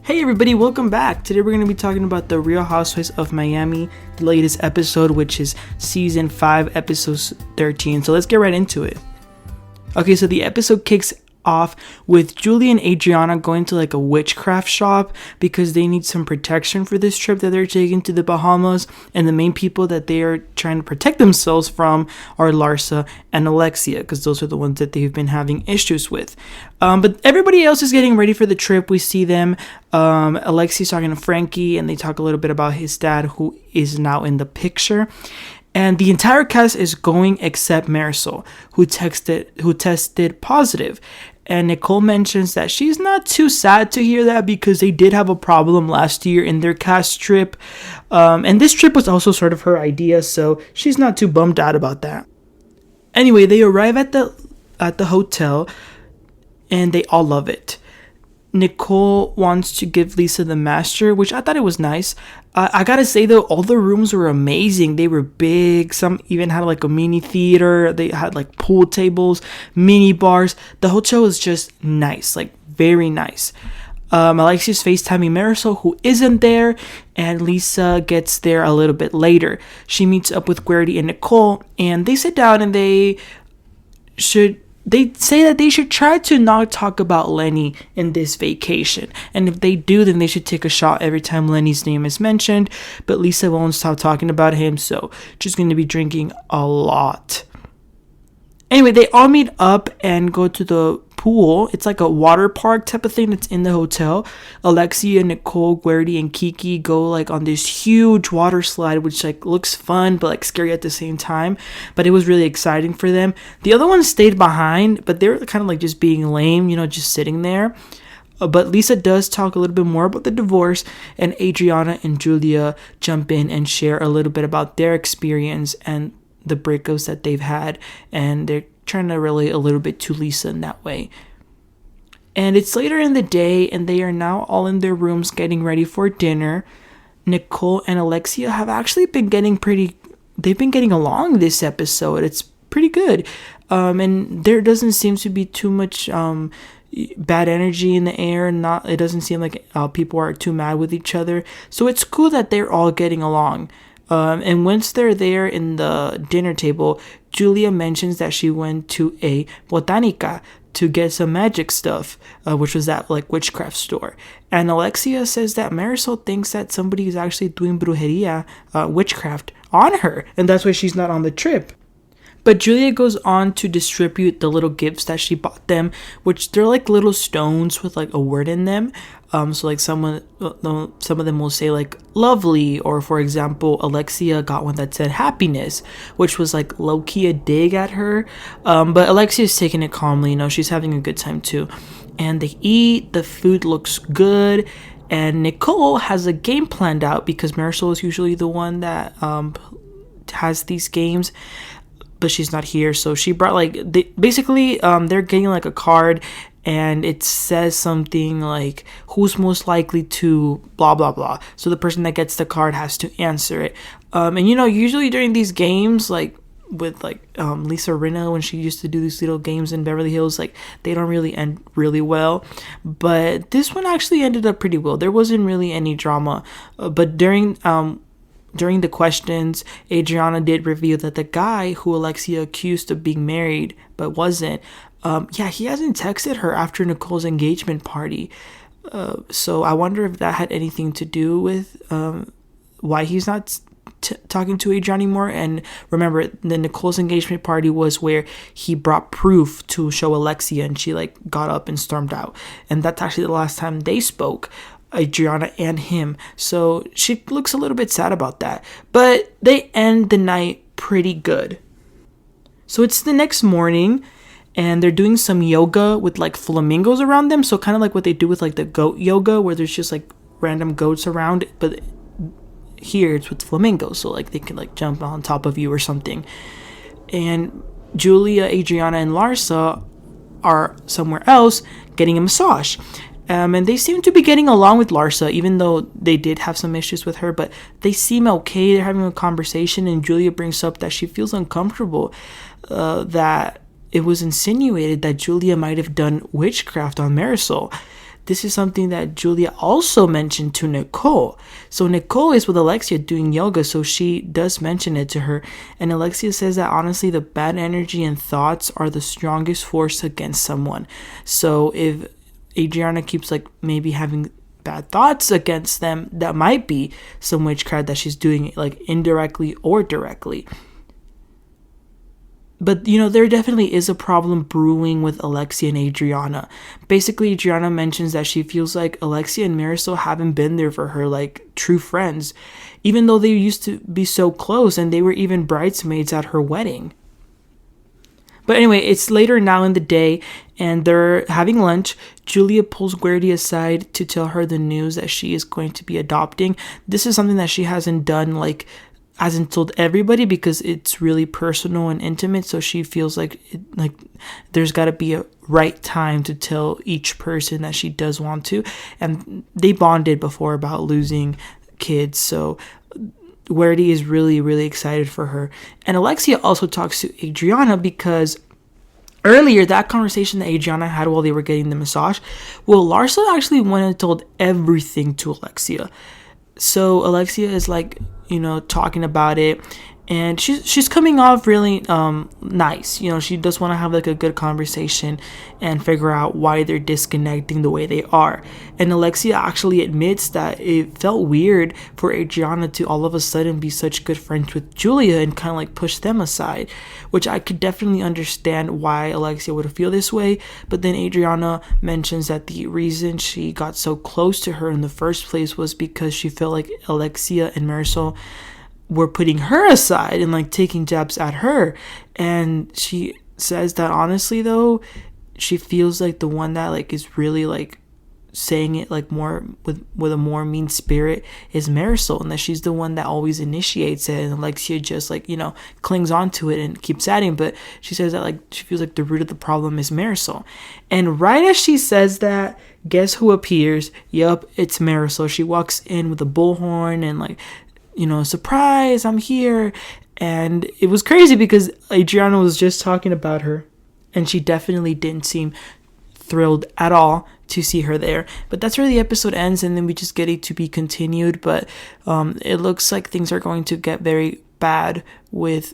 Hey everybody, welcome back. Today we're going to be talking about the Real Housewives of Miami, the latest episode, which is season 5, episode 13. So let's get right into it. Okay, so the episode kicks off with Julie and Adriana going to like a witchcraft shop because they need some protection for this trip that they're taking to the Bahamas, and the main people that they are trying to protect themselves from are Larsa and Alexia, because those are the ones that they've been having issues with. But everybody else is getting ready for the trip. We see them, Alexia's talking to Frankie, and they talk a little bit about his dad, who is now in the picture. And the entire cast is going except Marysol, who tested positive. And Nicole mentions that she's not too sad to hear that because they did have a problem last year in their cast trip. And this trip was also sort of her idea, so she's not too bummed out about that. Anyway, they arrive at the hotel and they all love it. Nicole wants to give Lisa the master, which I thought it was nice. I gotta say though, all the rooms were amazing. They were big. Some even had like a mini theater. They had like pool tables, mini bars. The hotel was just nice, like very nice. Alexia's FaceTiming Marysol, who isn't there, and Lisa gets there a little bit later. She meets up with Guerdy and Nicole, and they sit down and they say that they should try to not talk about Lenny in this vacation. And if they do, then they should take a shot every time Lenny's name is mentioned. But Lisa won't stop talking about him, so she's going to be drinking a lot. Anyway, they all meet up and go to the pool. It's like a water park type of thing that's in the hotel. Alexia, Nicole, Guerdy, and Keke go like on this huge water slide, which like looks fun but like scary at the same time. But it was really exciting for them. The other ones stayed behind, but they were kind of like just being lame, just sitting there. But Lisa does talk a little bit more about the divorce, and Adriana and Julia jump in and share a little bit about their experience and the breakups that they've had, and they're trying to relate a little bit to Lisa in that way. And it's later in the day, and they are now all in their rooms getting ready for dinner. Nicole and Alexia have actually been they've been getting along this episode. It's pretty good. And there doesn't seem to be too much bad energy in the air. It doesn't seem like people are too mad with each other. So it's cool that they're all getting along. And once they're there in the dinner table, Julia mentions that she went to a botanica to get some magic stuff, which was that like witchcraft store. And Alexia says that Marysol thinks that somebody is actually doing brujeria, witchcraft, on her, and that's why she's not on the trip. But Julia goes on to distribute the little gifts that she bought them, which they're like little stones with like a word in them. So like some of them will say like lovely, or for example, Alexia got one that said happiness, which was like low-key a dig at her. But Alexia's taking it calmly, she's having a good time too. And they eat, the food looks good, and Nicole has a game planned out because Marysol is usually the one that has these games. But she's not here, so she brought they're getting like a card, and it says something like who's most likely to blah blah blah. So the person that gets the card has to answer it. And usually during these games, like with Lisa Rinna, when she used to do these little games in Beverly Hills, like they don't really end really well. But this one actually ended up pretty well. There wasn't really any drama. But during the questions, Adriana did reveal that the guy who Alexia accused of being married but wasn't, he hasn't texted her after Nicole's engagement party. So I wonder if that had anything to do with why he's not talking to Adriana anymore. And remember, the Nicole's engagement party was where he brought proof to show Alexia, and she got up and stormed out. And that's actually the last time they spoke, Adriana and him. So she looks a little bit sad about that. But they end the night pretty good. So it's the next morning, and they're doing some yoga with flamingos around them. So kind of like what they do with the goat yoga, where there's just random goats around. But here it's with flamingos, so they can jump on top of you or something. And Julia, Adriana, and Larsa are somewhere else getting a massage. And they seem to be getting along with Larsa, even though they did have some issues with her, but they seem okay. They're having a conversation, and Julia brings up that she feels uncomfortable, that it was insinuated that Julia might have done witchcraft on Marysol. this is something that Julia also mentioned to Nicole. So Nicole is with Alexia doing yoga, so she does mention it to her. And Alexia says that honestly, the bad energy and thoughts are the strongest force against someone. So if Adriana keeps like maybe having bad thoughts against them, that might be some witchcraft that she's doing, like indirectly or directly. But, you know, there definitely is a problem brewing with Alexia and Adriana. Basically, Adriana mentions that she feels like Alexia and Marysol haven't been there for her like true friends, even though they used to be so close and they were even bridesmaids at her wedding. But anyway, it's later now in the day and they're having lunch. Julia pulls Guerdy aside to tell her the news that she is going to be adopting. This is something that she hasn't done, like, hasn't told everybody because it's really personal and intimate. So she feels like there's got to be a right time to tell each person that she does want to. And they bonded before about losing kids. So Guerdy is really, really excited for her. And Alexia also talks to Adriana because earlier, that conversation that Adriana had while they were getting the massage, well, Larsa actually went and told everything to Alexia. So Alexia is like, you know, talking about it, and she's coming off really nice. You know, she does want to have like a good conversation and figure out why they're disconnecting the way they are. And Alexia actually admits that it felt weird for Adriana to all of a sudden be such good friends with Julia and kind of like push them aside, which I could definitely understand why Alexia would feel this way. But then Adriana mentions that the reason she got so close to her in the first place was because she felt like Alexia and Marysol were putting her aside and like taking jabs at her. And she says that honestly though, she feels like the one that like is really like saying it like more with a more mean spirit is Marysol, and that she's the one that always initiates it, and Alexia just like, you know, clings on to it and keeps adding. But she says that like she feels like the root of the problem is Marysol. And right as she says that, guess who appears? Yup, it's Marysol. She walks in with a bullhorn and like, you know, surprise, I'm here. And it was crazy because Adriana was just talking about her and she definitely didn't seem thrilled at all to see her there. But that's where the episode ends, and then we just get it to be continued. But it looks like things are going to get very bad with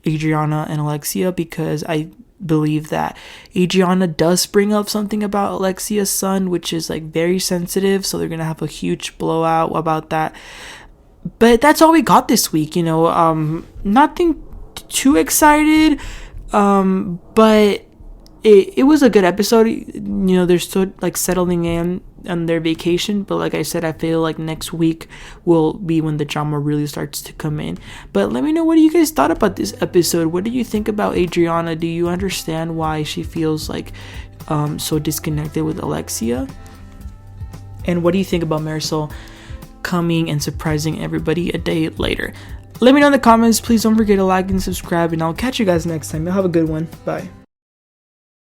Adriana and Alexia, because I believe that Adriana does bring up something about Alexia's son, which is like very sensitive, so they're gonna have a huge blowout about that. But that's all we got this week, you know. Nothing too excited, but it was a good episode. You know, they're still like settling in on their vacation, but like I said, I feel like next week will be when the drama really starts to come in. But let me know, what do you guys thought about this episode? What do you think about Adriana? Do you understand why she feels like so disconnected with Alexia? And what do you think about Marysol coming and surprising everybody a day later? Let me know in the comments. Please don't forget to like and subscribe, and I'll catch you guys next time. You'll have a good one. Bye.